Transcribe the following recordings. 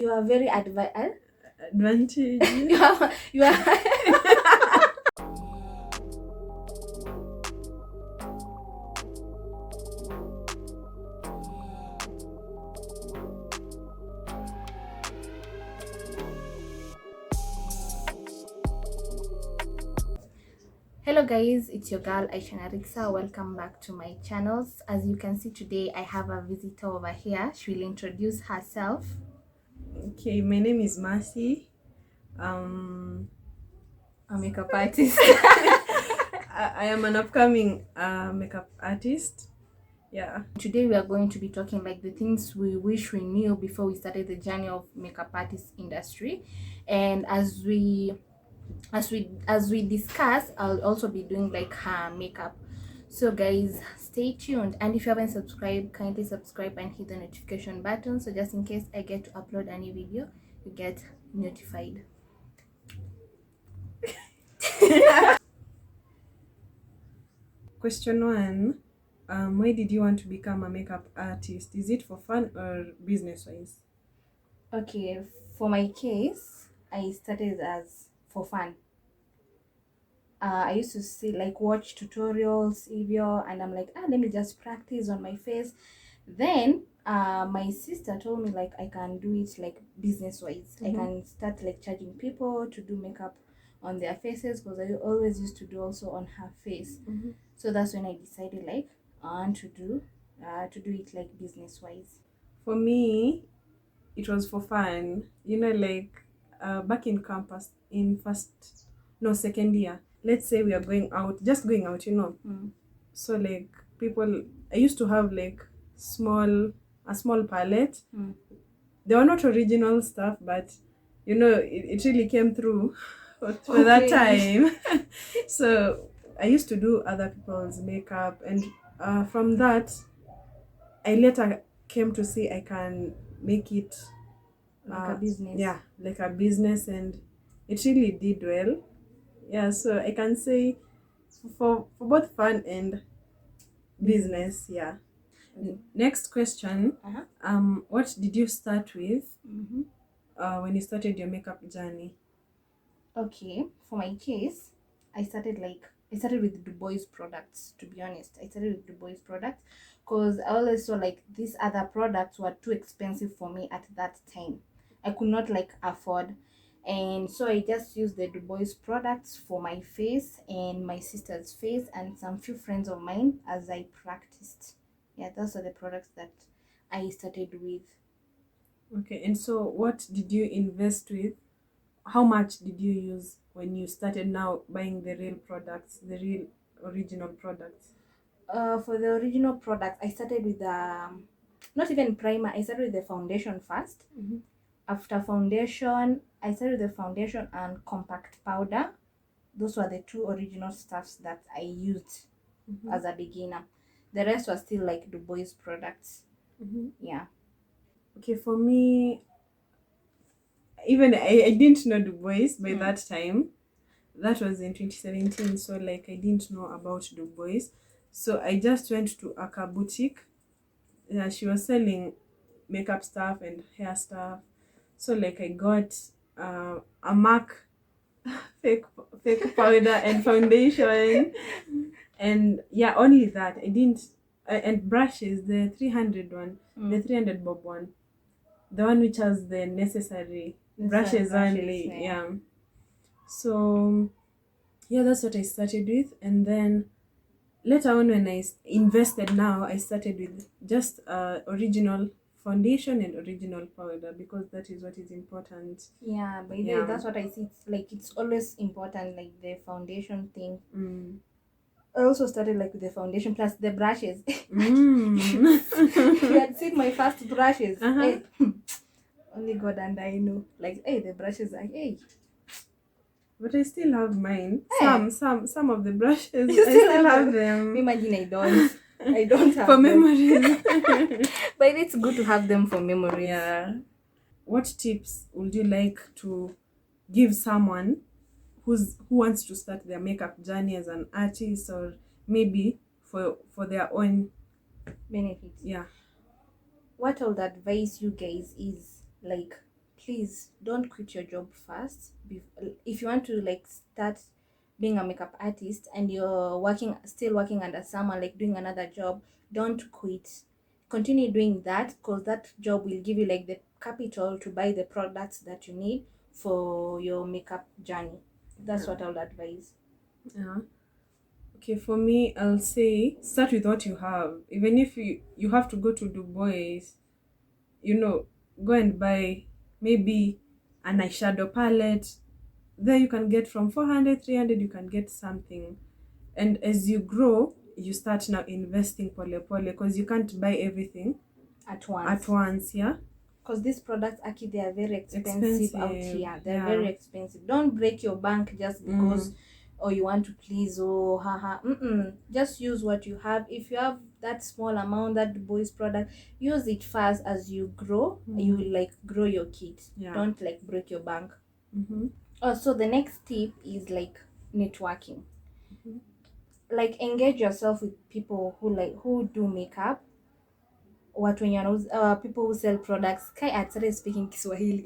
You are very advantage. you are Hello guys, it's your girl Aisha. Welcome back to my channels. As you can see today, I have a visitor over here. She will introduce herself. Okay, my name is Marcy. A makeup artist. I am an upcoming makeup artist. Yeah. Today we are going to be talking like the things we wish we knew before we started the journey of makeup artist industry. And as we discuss, I'll also be doing like her makeup. So guys, stay tuned, and if you haven't subscribed, kindly subscribe and hit the notification button, so just in case I get to upload any video, you get notified. Question 1. Why did you want to become a makeup artist? Is it for fun or business wise? Okay, for my case, I started as for fun. I used to see like watch tutorials video, and I'm like, let me just practice on my face. Then my sister told me like I can do it like business wise. I can start like charging people to do makeup on their faces, because I always used to do also on her face. So that's when I decided like I want to do it like business wise. For me, it was for fun. Like back in campus in second year. Let's say we are going out, just going out, So like people, I used to have like a small palette. They were not original stuff, but it really came through for that time. So I used to do other people's makeup, and from that I later came to see I can make it Like a business. Yeah, like a business, and it really did well. Yeah, so I can say for both fun and business. Yeah. Next question. What did you start with when you started your makeup journey? Okay, for my case, I started with Du Bois products. To be honest, I started with Du Bois products because I always saw like these other products were too expensive for me at that time. I could not like afford, and so I just used the Du Bois products for my face and my sister's face and some few friends of mine as I practiced. Yeah, those are the products that I started with. Okay, and so what did you invest with? How much did you use when you started now buying the real products, the real original products? For the original product, I started with not even primer. I started with the foundation first. After foundation, I started with the foundation and compact powder. Those were the two original stuffs that I used as a beginner. The rest was still like Du Bois products. Yeah. Okay, for me, even I didn't know Du Bois by that time. That was in 2017, so like I didn't know about Du Bois. So I just went to Aka boutique. Yeah, she was selling makeup stuff and hair stuff. So like I got a MAC fake powder and foundation, and yeah, only that. I didn't and brushes, the 300 one, the 300 bob one, the one which has the necessary brushes only. Yeah. So yeah, that's what I started with, and then later on when I invested, now I started with just original foundation and original powder, because that is what is important. Yeah, by the way, that's what I see. It's like it's always important, like the foundation thing. I also started like with the foundation plus the brushes. You had seen my first brushes. Hey, only God and I know. Like, hey, the brushes are hey. But I still have mine. Some of the brushes. You I still have them. Imagine I don't. I don't have for them. memories. But it's good to have them for memories. Yeah. What tips would you like to give someone who wants to start their makeup journey as an artist, or maybe for their own benefits? Yeah. What I would advise you guys is like, please don't quit your job first. If you want to like start being a makeup artist and you're still working under someone, like doing another job, don't quit. Continue doing that, because that job will give you like the capital to buy the products that you need for your makeup journey. That's what I would advise. Yeah. Okay, for me, I'll say start with what you have. Even if you have to go to Dubai, go and buy maybe an eyeshadow palette. There you can get from 400, 300. You can get something. And as you grow, you start now investing pole pole, because you can't buy everything At at once. once, yeah? Because these products, actually, they are very expensive out here. They're yeah. very expensive. Don't break your bank just because or you want to please, oh haha. Just use what you have. If you have that small amount, that boys product, use it fast. As you grow, you will like grow your kit. Yeah. Don't like break your bank. Mm-hmm. So the next tip is like networking. Like engage yourself with people who do makeup, watu wenye wanauza people who sell products. Kai I started speaking Kiswahili.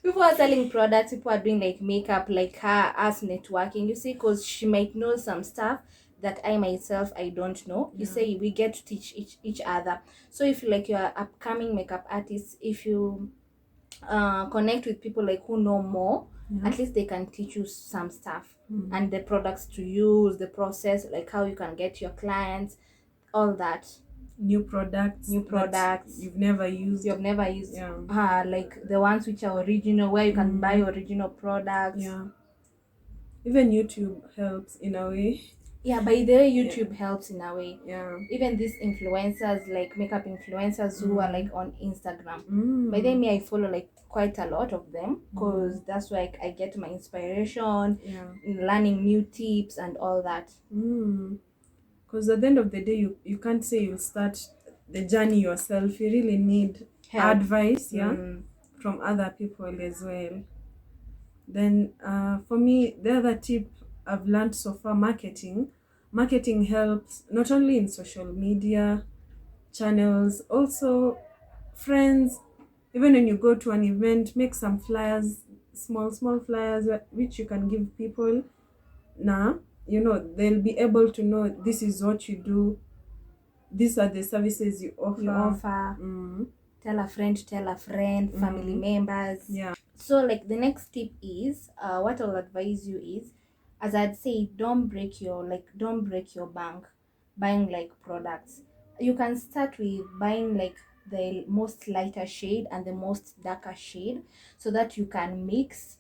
People are selling products, people are doing like makeup, like her, us networking, you see, because she might know some stuff that I myself I don't know. You say we get to teach each other. So if like you're upcoming makeup artists, if you connect with people like who know more, at least they can teach you some stuff and the products to use, the process, like how you can get your clients, all that. New products you've never used. Yeah. Like the ones which are original, where you can buy original products. Yeah. Even YouTube helps in a way. Yeah, by the way, YouTube helps in a way. Yeah. Even these influencers, like makeup influencers who are like on Instagram. By then, I follow like quite a lot of them, because that's where I get my inspiration, in learning new tips and all that. Because at the end of the day, you can't say you'll start the journey yourself. You really need advice, from other people as well. Then for me, the other tip I've learned so far, marketing. Marketing helps not only in social media channels, also friends. Even when you go to an event, make some flyers, small flyers, which you can give people. Now, they'll be able to know this is what you do. These are the services you offer. Tell a friend, family members. Yeah. So like the next tip is, what I'll advise you is, as I'd say, don't break your bank buying like products. You can start with buying like the most lighter shade and the most darker shade, so that you can mix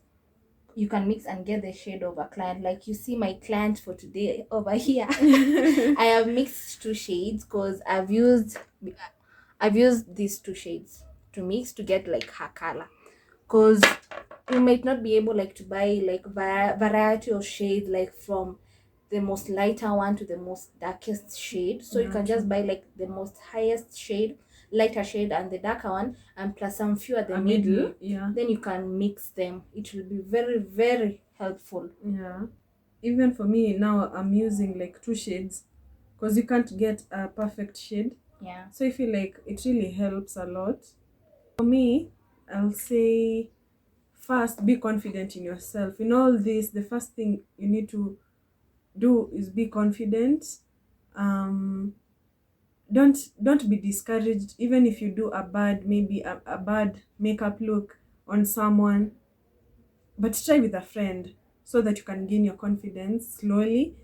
and get the shade of a client. Like you see my client for today over here. I have mixed two shades, because I've used these two shades to mix to get like her color, because you might not be able like to buy like variety of shade, like from the most lighter one to the most darkest shade. So you can just buy like the most highest shade, lighter shade, and the darker one, and plus some few at the middle. Then you can mix them. It will be very, very helpful. Yeah. Even for me now, I'm using like two shades, because you can't get a perfect shade. Yeah. So I feel like it really helps a lot. For me, I'll say first, be confident in yourself. In all this, the first thing you need to do is be confident. Don't be discouraged, even if you do maybe a bad makeup look on someone, but try with a friend, so that you can gain your confidence slowly.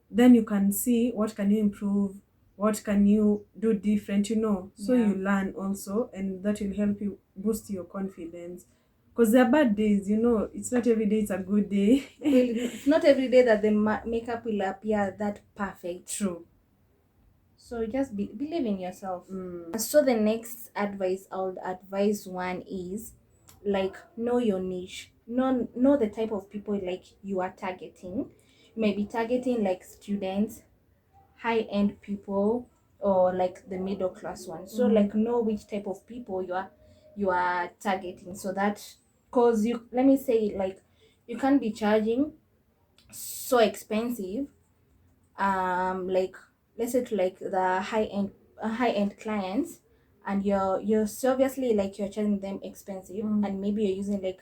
Then you can see what can you improve, what can you do different, so you learn also, and that will help you boost your confidence. Because there are bad days, it's not every day it's a good day. It's not every day that the makeup will appear that perfect. True. So just believe in yourself. So the next advice I would advise one is, like, know your niche. Know the type of people like you are targeting. You may be targeting like students, high-end people, or like the middle class one. So like know which type of people you are targeting, so that, because let me say, like, you can't be charging so expensive, like let's say to like the high end clients, and you're so obviously like you're charging them expensive, and maybe you're using like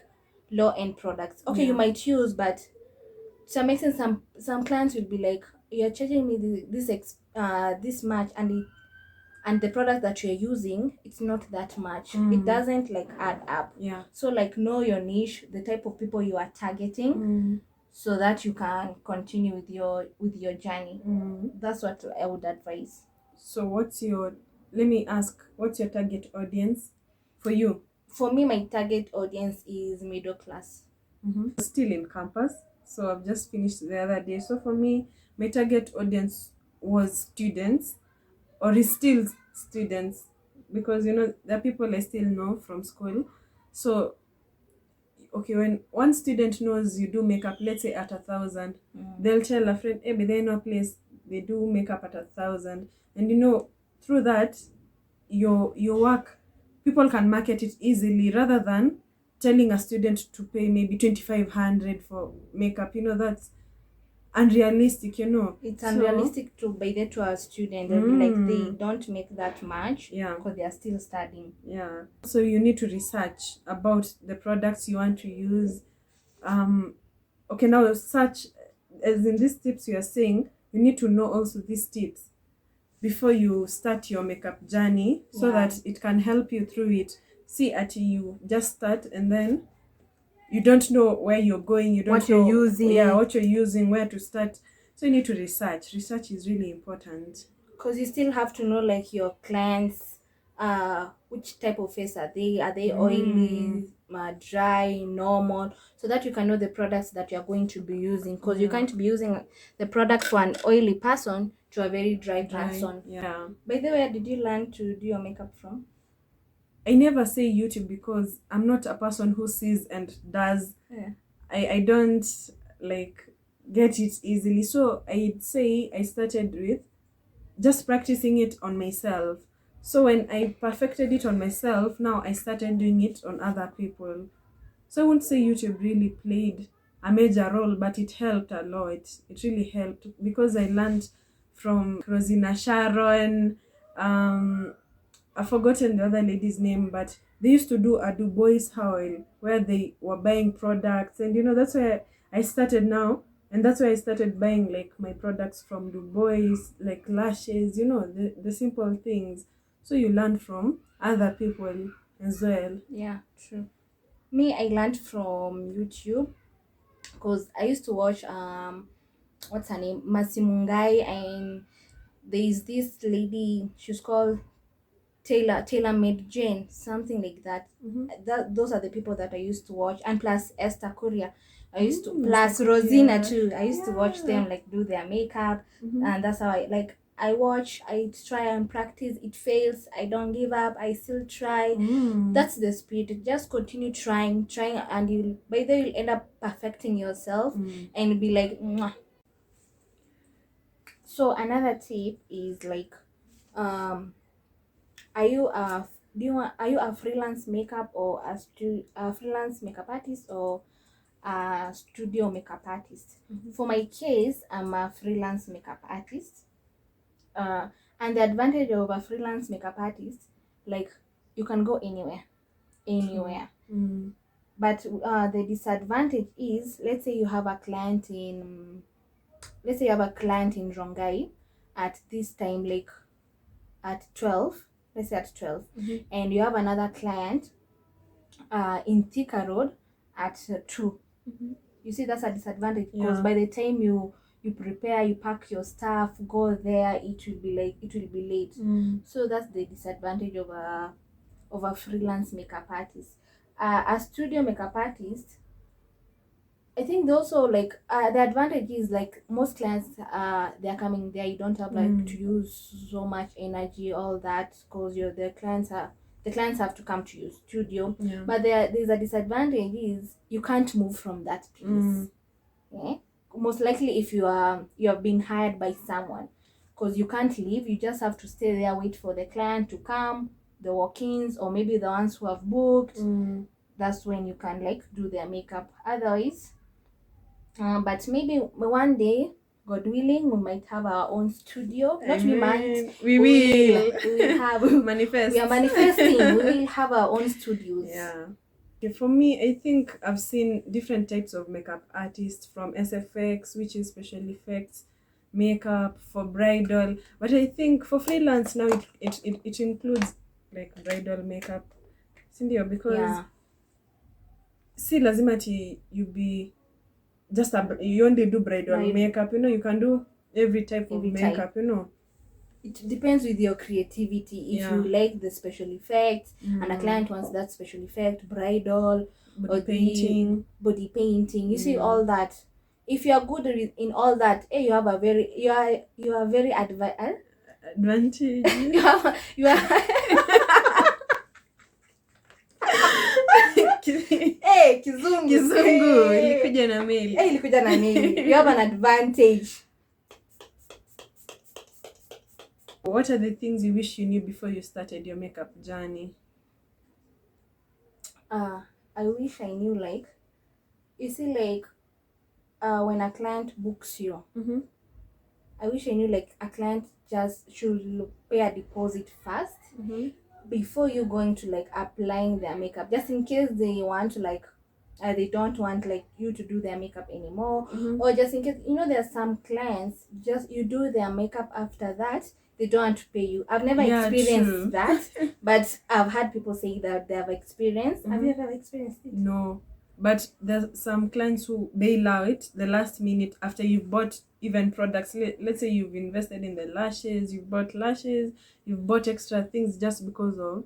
low end products. Okay, you might use, but to some extent, some clients will be like, you're charging me this much, and the product that you're using, it's not that much. It doesn't like add up. Yeah. So like know your niche, the type of people you are targeting, so that you can continue with your journey. That's what I would advise. So let me ask, what's your target audience for you? For me, my target audience is middle class. Still in campus, so I've just finished the other day. So for me, my target audience was students, or is still students, because there are people I still know from school. So okay, when one student knows you do makeup, let's say at 1,000, they'll tell a friend, hey, but they know a place they do makeup at 1,000, and through that, your work, people can market it easily, rather than telling a student to pay maybe 2,500 for makeup. That's unrealistic. It's unrealistic to buy that to a student. They'll be like, they don't make that much, because they are still studying. Yeah. So you need to research about the products you want to use. Okay, now search, as in these tips you are saying, you need to know also these tips before you start your makeup journey, so that it can help you through it. See, at you just start, and then you don't know where you're going, you don't what you're using. what you're using, where to start. So you need to research. Research is really important, because you still have to know like your clients, which type of face are they oily, dry, normal, so that you can know the products that you're going to be using, because you can't be using the product for an oily person to a very dry person. By the way, did you learn to do your makeup from? I never say YouTube, because I'm not a person who sees and does. I don't like get it easily. So I'd say I started with just practicing it on myself. So when I perfected it on myself, now I started doing it on other people. So I wouldn't say YouTube really played a major role, but it helped a lot. It really helped, because I learned from Rosina Sharon, I've forgotten the other lady's name, but they used to do a Du Bois haul, where they were buying products, and that's where I started now, and that's why I started buying like my products from Du Bois, like lashes, the simple things. So you learn from other people as well. Yeah, true. Me, I learned from YouTube, because I used to watch what's her name, Marcy, and there is this lady, she's called Taylor Made Jane, something like that. Those are the people that I used to watch, and plus Esther Korea. I used to plus Rosina too. I used to watch them like do their makeup, and that's how I watch. I try and practice. It fails, I don't give up. I still try. That's the spirit. Just continue trying, and you'll by then you'll end up perfecting yourself, and be like, mwah. So another tip is like, are you a freelance makeup, or a freelance makeup artist, or a studio makeup artist? For my case, I'm a freelance makeup artist. And the advantage of a freelance makeup artist, like, you can go anywhere. But the disadvantage is, let's say you have a client in Rongai at this time, like at 12, let's say at 12, and you have another client in Thika Road at 2. You see, that's a disadvantage, because by the time you prepare, you pack your stuff, go there, it will be late. So that's the disadvantage of a freelance makeup artist. A studio makeup artist, I think also like the advantage is like most clients they're coming there, you don't have like to use so much energy, all that, because the clients have to come to your studio. But there's a disadvantage is you can't move from that place. Most likely if you have been hired by someone, because you can't leave, you just have to stay there, wait for the client to come, the walk-ins, or maybe the ones who have booked. That's when you can like do their makeup. Otherwise, but maybe one day, God willing, we might have our own studio. Not we might. We We will. will have. Manifest. We are manifesting. We will have our own studios. Yeah. Okay, for me, I think I've seen different types of makeup artists, from SFX, which is special effects, makeup for bridal. But I think for freelance now, it includes like bridal makeup. Sindio, because Yeah. see, lazima you be just you only do bridal makeup. You can do every type of makeup. It depends with your creativity. If you like the special effects and a client wants that special effect, bridal, body painting, you see all that. If you are good in all that, you have a very you are very advantage. you are kizungu ilikuja na mail. Ilikuja na mail. You have an advantage. What are the things you wish you knew before you started your makeup journey? I wish I knew, like, you see, like, when a client books you, I wish I knew, like, a client just should pay a deposit first before you going to, like, applying their makeup, just in case they want to, like, they don't want, like, you to do their makeup anymore, or just in case, there are some clients, just you do their makeup, after that they don't want to pay you. I've never experienced that, but I've had people say that they have experienced. Have you ever experienced it? No, but there's some clients who bail out the last minute after you've bought even products. Let's say you've invested in the lashes, you've bought lashes, you've bought extra things just because of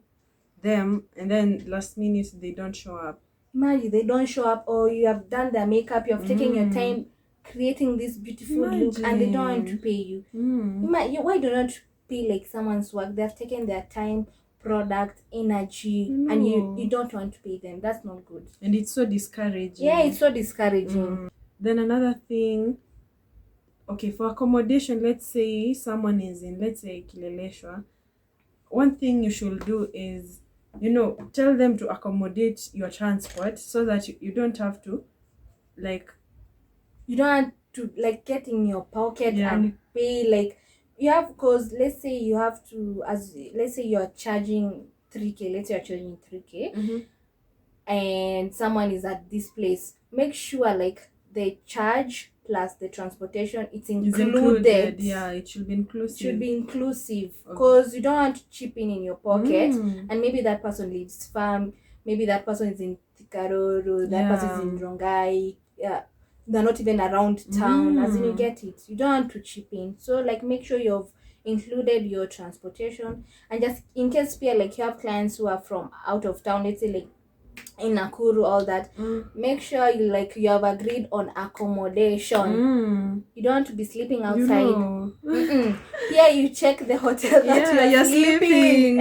them, and then last minute they don't show up. Imagine they don't show up, or you have done their makeup, you have taken your time creating this beautiful look, and they don't want to pay you. Why do not pay like someone's work? They have taken their time, product, energy, and you don't want to pay them. That's not good, and it's so discouraging. Yeah, it's so discouraging. Then another thing, okay, for accommodation, let's say someone is in, let's say, Kileleshwa, one thing you should do is, tell them to accommodate your transport, so that you don't have to, like, you don't have to, like, get in your pocket and pay, like, you have, because let's say you have to, let's say you're charging 3K, let's say you're charging 3K, and someone is at this place, make sure, like, the charge plus the transportation, it's included. Yeah, it should be inclusive. Because you don't want to chip in your pocket, and maybe that person lives farm, maybe that person is in Tikaroro, that person is in Rongai, they're not even around town, as in, you get it, you don't want to chip in. So, like, make sure you've included your transportation, and just in case like you have clients who are from out of town, let's say like in Nakuru, all that, make sure you have agreed on accommodation. You don't want to be sleeping outside. Yeah, you check the hotel that you're sleeping.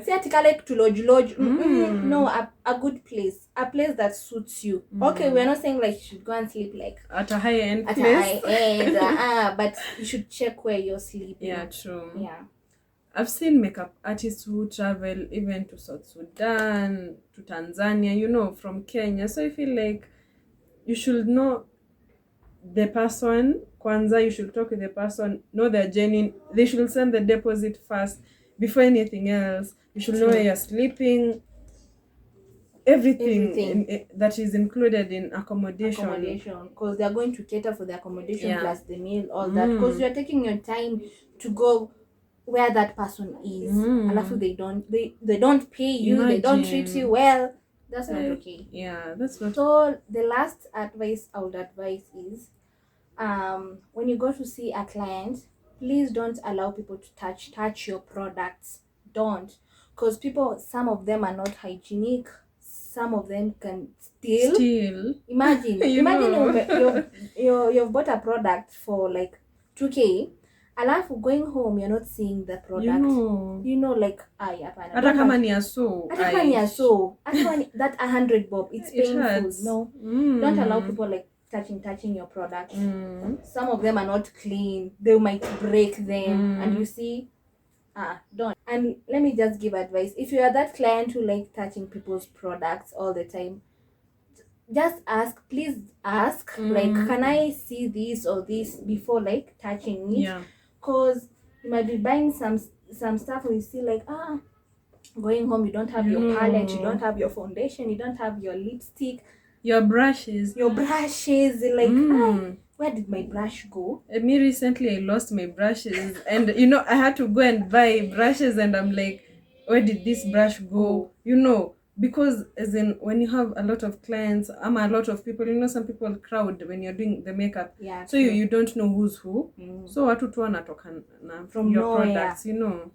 See, Kaale to lodge. No, a good place, a place that suits you. Okay, we're not saying like you should go and sleep like at a high end place. But you should check where you're sleeping. Yeah, true. Yeah, I've seen makeup artists who travel even to South Sudan, to Tanzania, from Kenya. So I feel like you should know the person. Kwanza, you should talk with the person, know they're genuine. They should send the deposit first before anything else. You should know where you're sleeping. Everything. That is included in accommodation. Because they're going to cater for the accommodation plus the meal, all that. Because you're taking your time to go where that person is, alafu they don't pay you. Imagine. They don't treat you well. That's not okay. Yeah, that's not. So the last advice I would advise is, when you go to see a client, please don't allow people to touch your products. Don't, because some of them are not hygienic. Some of them can steal. Imagine you've bought a product for like 2K. Alafu going home, you're not seeing the product. Like, hata kama ni aso, that 100 bob, it's painful. No, don't allow people like touching your product. Some of them are not clean. They might break them, and you see, don't. And let me just give advice. If you are that client who like touching people's products all the time, just ask, please ask, like, can I see this or this before like touching it? Because you might be buying some stuff and you see like, going home you don't have your palette, you don't have your foundation, you don't have your lipstick, your brushes, like, where did my brush go? Me recently I lost my brushes and you know I had to go and buy brushes and I'm like, where did this brush go? You know, because as in when you have a lot of clients, a lot of people, you know, some people crowd when you're doing the makeup, so you don't know who's who. So watu tu wanatoka from your products, you know,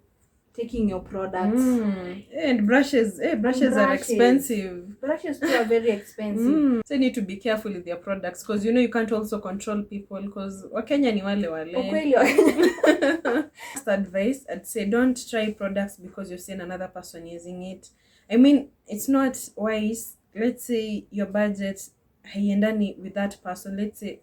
taking your products. And brushes are expensive. Brushes too are very expensive. So you need to be careful with your products because you know you can't also control people because Wakenya ni wale. First advice, I'd say don't try products because you've seen another person using it. I mean, it's not wise. Let's say your budget haiendani with that person. Let's say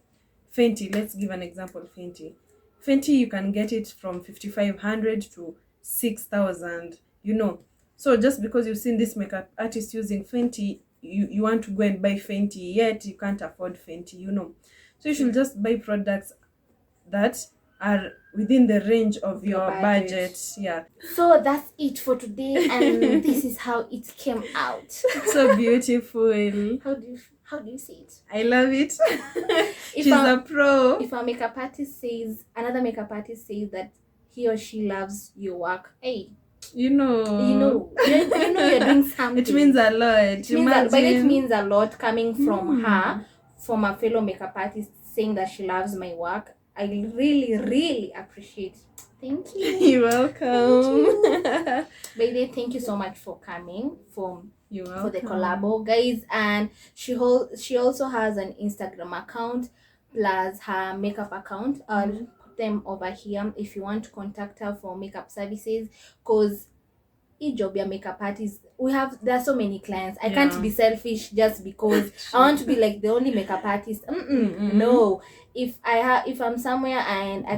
Fenty, let's give an example. Fenty, you can get it from 5,500 to 6,000, you know. So just because you've seen this makeup artist using Fenty, you want to go and buy Fenty, yet you can't afford Fenty, you know. So you should just buy products that are within the range of your budget. Yeah. So that's it for today, and this is how it came out. So beautiful. How do you see it? I love it. She's a pro. If another makeup artist says that he or she loves your work, hey, you know you're doing something. It means a lot. It means a lot coming from her, from a fellow makeup artist saying that she loves my work. I really, really appreciate. Thank you. You're welcome. By the way, thank you so much for coming for the collabo, guys. And she also has an Instagram account plus her makeup account. I'll put them over here if you want to contact her for makeup services, because each job your makeup artist, there are so many clients. I can't be selfish just because I want to be like the only makeup artist. No, if I'm somewhere and I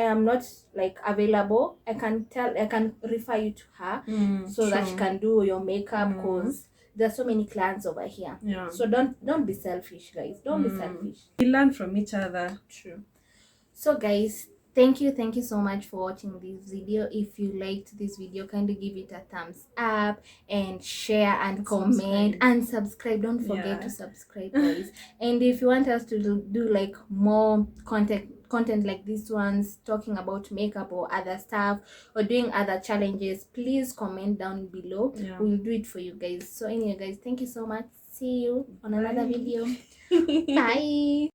am not like available, I can refer you to her so that she can do your makeup, because there are so many clients over here. So don't be selfish, guys. Don't be selfish. We learn from each other. True. So guys, thank you so much for watching this video. If you liked this video, kindly give it a thumbs up and share and comment and subscribe. Don't forget to subscribe, guys. And if you want us to do like more content like these ones, talking about makeup or other stuff or doing other challenges, please comment down below. We'll do it for you guys. So anyway, guys, thank you so much. See you on another video. Bye.